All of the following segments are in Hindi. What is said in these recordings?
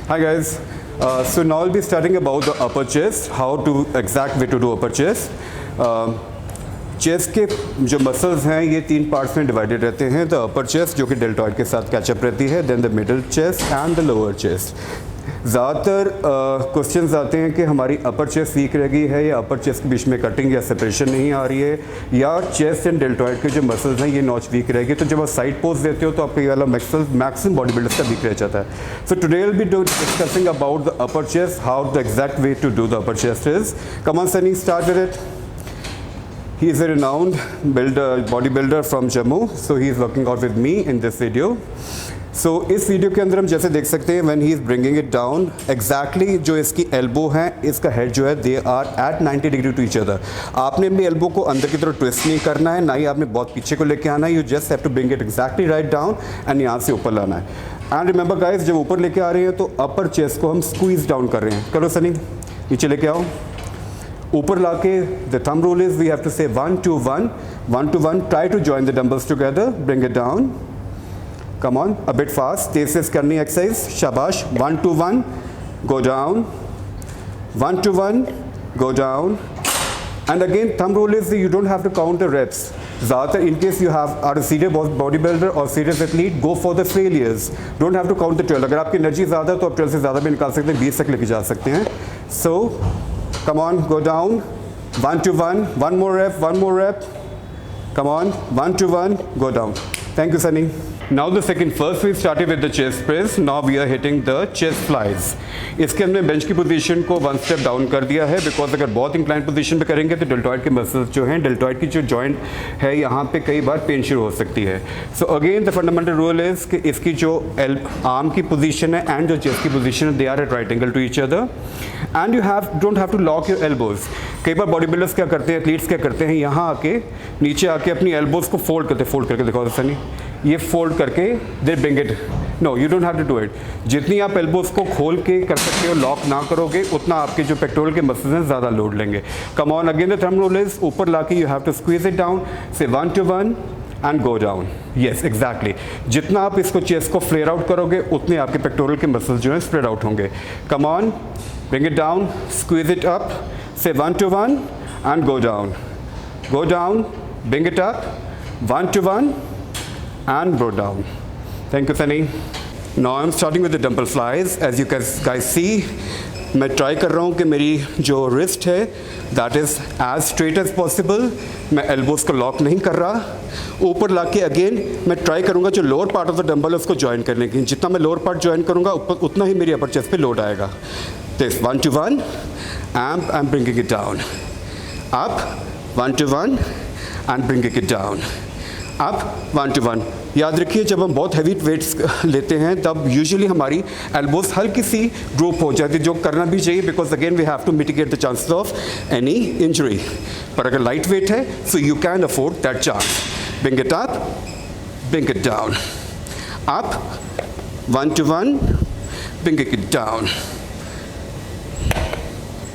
Hi guys. So now I'll be starting about the upper chest, how to exact way to do upper chest. Chest के जो मसल्स हैं ये 3 पार्ट्स में डिवाइडेड रहते हैं. द अपर चेस्ट जो कि डेल्टॉइड के साथ कैचअप रहती है, then the middle chest and the lower chest. ज़्यादातर क्वेश्चंस आते हैं कि हमारी अपर चेस्ट वीक रह गई है या अपर चेस्ट के बीच में कटिंग या सेपरेशन नहीं आ रही है या चेस्ट एंड डेल्टॉइड के जो मसल्स हैं ये नॉच वीक रहेगी. तो जब आप साइड पोज देते हो तो आपका ये वाला मैक्सिमम बॉडी बिल्डर्स का वीक रह जाता है. So today will be discussing about the upper chest, how the exact way to do the upper chest is. Come on Sunny, start with it. He is a renowned bodybuilder from Jammu, so he is working out with me in this video. So इस वीडियो के अंदर हम जैसे देख सकते हैं when he is bringing it down, exactly जो इसकी elbow है, इसका head जो है, they are at 90 degree to each other. आपने अपनी elbow को अंदर की तरफ twist नहीं करना है, ना ही आपने बहुत पीछे को लेके आना है. You just have to bring it exactly right down and यहाँ से ऊपर लाना है. And remember guys, जब ऊपर लेके आ रहे हैं तो upper chest को हम squeeze down कर रहे हैं. करो सनी, नीचे लेके आओ. ऊपर लाके the thumb rule is we have to say 1 2 1 1 2 1. Try to join the dumbbells together. Bring it down. Come on, a bit fast. तेज से करनी एक्सरसाइज. शाबाश. 1 2 1 go down. 1 2 1 go down. And again thumb rule is you don't have to count the reps. ज़्यादातर in case you are a serious bodybuilder or serious athlete, go for the failures. Don't have to count the 12. अगर आपकी एनर्जी ज़्यादा है तो आप 12 से ज़्यादा भी निकाल सकते हैं, 20 तक लेके जा सकते हैं. So come on, go down. 1 2 1. One more rep. One more rep. Come on. 1 2 1. Go down. Thank you, Sunny. Now the second. First we started with the chest press. Now we are hitting the chest flies. इसके हमने बेंच की पोजीशन को 1 स्टेप डाउन कर दिया है बिकॉज अगर बहुत इंक्लाइन पोजीशन पे करेंगे तो डेल्टॉइड के मसल्स जो हैं, डेल्टॉइड की जो जॉइंट है यहाँ पे कई बार पेन शुरू हो सकती है. So again the fundamental rule is कि इसकी जो आर्म की पोजीशन है एंड जो चेस्ट की पोजीशन है, they are at right angle to each other and you don't have to lock your elbows. कई बार बॉडी बिल्डर्स क्या करते हैं, एथलीट्स क्या करते हैं, यहाँ आके नीचे आके अपनी एल्बोज को फोल्ड करके दिखाओ सनी, ये फोल्ड करके they bring it. No, you don't have to do it. जितनी आप एल्बोज को खोल के कर सकते हो, लॉक ना करोगे, उतना आपके जो पेक्टोरल के मसल्स हैं ज़्यादा लोड लेंगे. Come on, again the thumb rule is ऊपर लाके you have to squeeze it down. Say 1 2 1 and go down. Yes, exactly. जितना आप इसको चेस्ट को फ्लेयर आउट करोगे उतने आपके पेक्टोरल के मसल्स जो हैं स्प्रेड आउट होंगे. Come on, bring it down, squeeze it up. से 1 2 1 and go down. Go down, bring it up, 1 2 1 and go down. Thank you, Sunny. Now I'm starting with the dumbbell flies. As you guys see, मैं ट्राई कर रहा हूँ कि मेरी जो रिस्ट है that is as straight as possible. मैं एल्बोज को लॉक नहीं कर रहा. ऊपर लाके अगेन मैं ट्राई करूँगा जो lower part of the dumbbell है उसको ज्वाइन करने की. जितना मैं लोअर पार्ट ज्वाइन करूँगा उतना ही मेरी अपर चेस्ट पे लोड आएगा. This 1 2 1 and I am bringing it down. Up 1 2 1 and bringing it down. Up 1 2 1. याद रखिए जब हम बहुत हैवी वेट्स लेते हैं तब यूजुअली हमारी एल्बोज हल्की सी ड्रॉप हो जाती है, जो करना भी चाहिए because again we have to mitigate the chances of any injury. पर अगर लाइट वेट है so you can afford that chance. Bring it up, bring it down. Up 1 2 1, bring it down.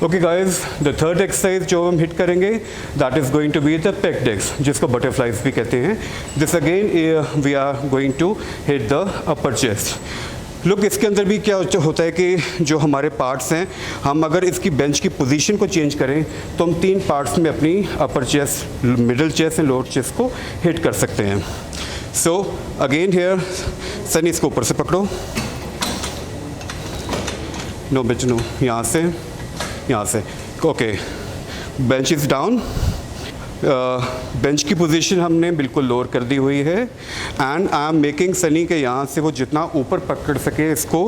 Okay guys, the third exercise जो हम हिट करेंगे that is going to be the pec decks, जिसको बटरफ्लाइज भी कहते हैं. This again we are going to hit the upper chest. Look, इसके अंदर भी क्या होता है कि जो हमारे पार्ट्स हैं, हम अगर इसकी बेंच की पोजीशन को चेंज करें तो हम 3 पार्ट्स में अपनी अपर chest, middle chest and lower chest को हिट कर सकते हैं. सो अगेन हेयर सनी, इसको ऊपर से पकड़ो. नो बेच नो, यहाँ से. Okay, bench is down. Bench की पोजीशन हमने बिल्कुल लोअर कर दी हुई है and I am making Sunny के यहाँ से वो जितना ऊपर पकड़ सके इसको,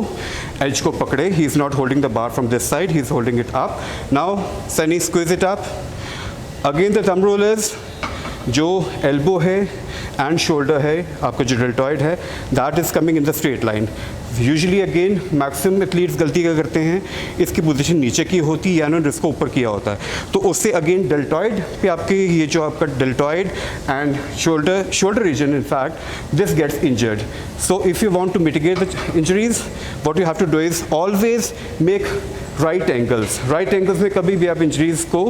एज को पकड़े. He is not holding the bar from this side, he is holding it up. Now Sunny squeeze it up. Again the thumb rule is जो एल्बो है एंड शोल्डर है, आपका जो डेल्टॉइड है, that is coming in the straight line. Usually again maximum athletes गलती क्या करते हैं, इसकी पोजीशन नीचे की होती है या ना इसको ऊपर किया होता है, तो उससे अगेन डेल्टॉइड पे आपके ये जो आपका deltoid and shoulder region in fact this gets injured. So if you want to mitigate the injuries, what you have to do is always make right angles. Right angles में कभी भी आप इंजरीज को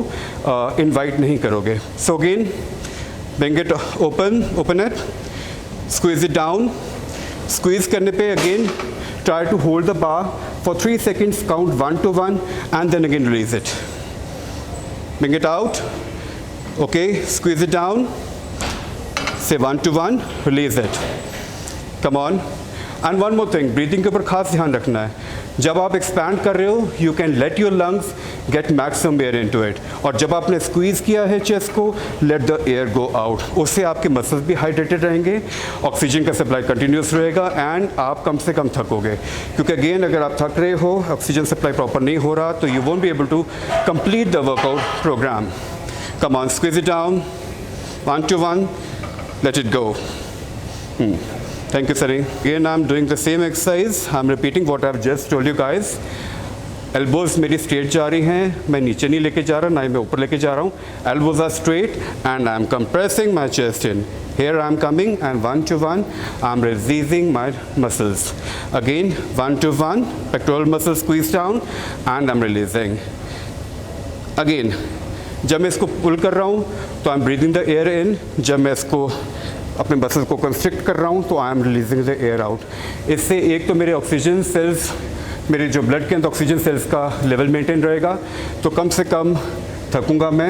इन्वाइट नहीं करोगे. So again bring it open it, squeeze it down. Squeeze करने पे again try to hold the bar For 3 seconds, count 1 to 1 and then again release it. Bring it out. Okay, squeeze it down. Say 1 to 1, release it. Come on. And one more thing, breathing के ऊपर खास ध्यान रखना है. जब आप एक्सपैंड कर रहे हो, you can let your lungs get maximum air into it. और जब आपने स्क्वीज़ किया है चेस्ट को, let the air go out. उससे आपके मसल्स भी हाइड्रेटेड रहेंगे, ऑक्सीजन का सप्लाई कंटिन्यूस रहेगा एंड आप कम से कम थकोगे. क्योंकि अगेन अगर आप थक रहे हो, ऑक्सीजन सप्लाई प्रॉपर नहीं हो रहा, तो you won't be able to complete the workout programme. Come on, squeeze it down. 1 to 1, let it go. Thank you, Sunny. Again, I'm doing the same exercise. I'm repeating what I've just told you guys. Elbows मेरी straight जा रही हैं, मैं नीचे नहीं लेके जा रहा, ना ही मैं ऊपर लेके जा रहा हूँ. Elbows are straight and I'm compressing my chest in. Here I'm coming and 1 to 1, I'm releasing my muscles. Again, 1 to 1, pectoral muscles squeeze down and I'm releasing. Again, जब मैं इसको पुल कर रहा हूँ तो I'm breathing the air in. जब मैं इसको अपने मसल्स को कंस्ट्रिक्ट कर रहा हूँ तो I am releasing the air out. इससे एक तो मेरे ऑक्सीजन सेल्स, मेरे जो ब्लड के अंदर ऑक्सीजन सेल्स का लेवल मेंटेन रहेगा, तो कम से कम थकूंगा मैं.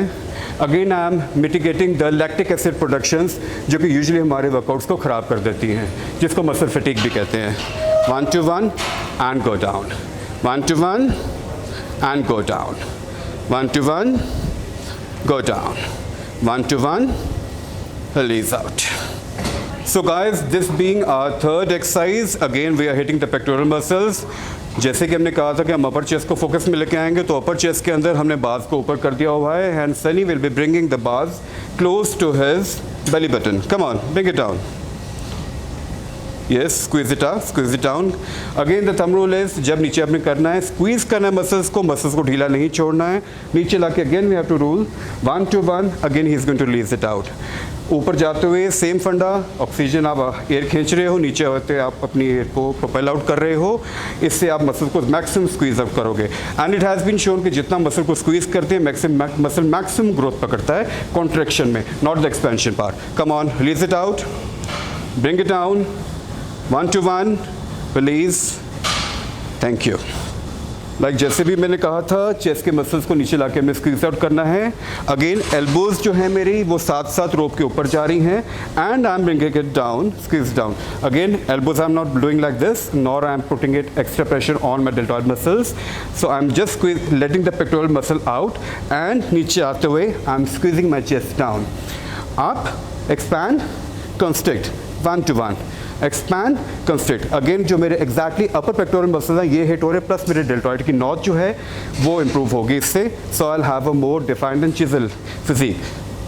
Again I am mitigating the lactic acid productions, जो कि यूजुअली हमारे वर्कआउट्स को ख़राब कर देती हैं, जिसको मसल फटीग भी कहते हैं. 1 to 1 and go down. 1 to 1 and go down. 1 to 1, go down. 1 to 1, release out. So guys, this being our third exercise, again we are hitting the pectoral muscles. जैसे कि हमने कहा था कि हम अपर चेस्ट को फोकस में लेके आएंगे, तो अपर चेस्ट के अंदर हमने बार्स को ऊपर कर दिया हुआ है. And Sunny will be bringing the bars close to his belly button. Come on, bring it down. Yes, squeeze it up, squeeze it down. Again the thumb rule is, जब नीचे आपने करना है, स्क्वीज करना है मसल्स को ढीला नहीं छोड़ना है. नीचे लाके again we have to rule 1 to 1. Again he is going to release it out. ऊपर जाते हुए सेम फंडा, ऑक्सीजन आप एयर खींच रहे हो, नीचे होते आप अपनी एयर को प्रोपेल आउट कर रहे हो. इससे आप मसल को मैक्सिमम स्क्वीज अप करोगे. And it has been shown कि जितना मसल को स्क्वीज करते हैं, मसल मैक्सिमम ग्रोथ पकड़ता है कॉन्ट्रैक्शन में, not the expansion part. Come on, release it out, bring it down. 1 to 1, release. Thank you. जैसे भी मैंने कहा था, चेस्ट के मसल्स को नीचे लाके हमें स्क्वीज आउट करना है. अगेन एल्बोज जो है मेरी, वो साथ साथ रोप के ऊपर जा रही हैं and I am bringing it down, squeeze down. Again elbows I am not doing like this, nor I am putting it extra pressure on my deltoid muscles. So I am just letting the pectoral muscle out and नीचे आते हुए I am squeezing my chest down. Up, expand, constrict. 1 to 1. Expand, constrict. Again जो मेरे एग्जैक्टली अपर पेक्टोरल मसल्स हैं, ये हिट हो रहे, प्लस मेरे डेल्टॉइड की नॉच जो है वो इम्प्रूव होगी इससे. So I will have a more defined and chisel physique.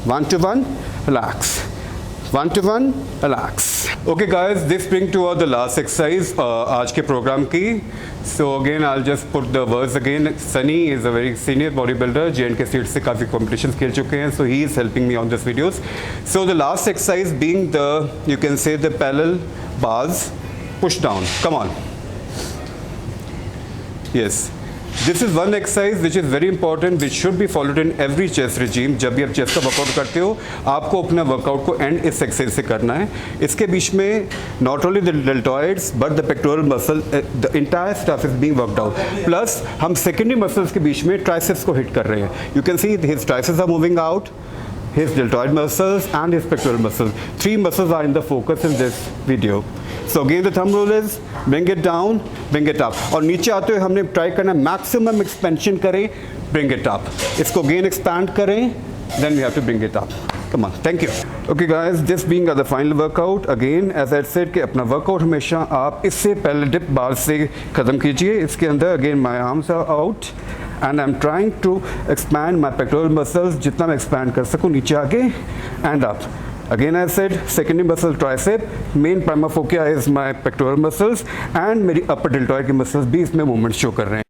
1 to 1, relax. 1 to 1, relax. Okay guys, this brings to the last exercise आज के प्रोग्राम की. So again I'll just put the words again. Sunny is a very senior bodybuilder, J&K States से काफ़ी competitions खेल चुके हैं, so he is helping me on this videos. So the last exercise being the, you can say the parallel bars push down. Come on. Yes. This is one exercise which is very important, which should be followed in every chest regime. जब भी आप चेस्ट का वर्कआउट करते हो, आपको अपना वर्कआउट को एंड इस एक्सरसाइज से करना है. इसके बीच में not only the deltoids but the pectoral muscle, the entire stuff is being worked out. Plus हम सेकेंडरी मसल्स के बीच में ट्राइसेप्स को हिट कर रहे हैं. You can see his triceps are moving out, his deltoid muscles and his pectoral muscles. 3 muscles are in the focus in this video. So again the thumb rule is bring it down, bring it up. और नीचे आते हुए हमने ट्राई करना मैक्सिमम एक्सपेंशन करें, bring it up. इसको again expand करें, then we have to bring it up. Come on, thank you. Okay guys, this being the final workout. Again as I said कि अपना workout हमेशा आप इससे पहले dip bar से ख़त्म कीजिए. इसके अंदर again my arms are out and I'm trying to expand my pectoral muscles. जितना मैं expand कर सकूँ नीचे आके and up. Again I said secondary muscle tricep, main prima facie is my pectoral muscles and मेरी upper deltoid के muscles भी इसमें movement show कर रहे हैं.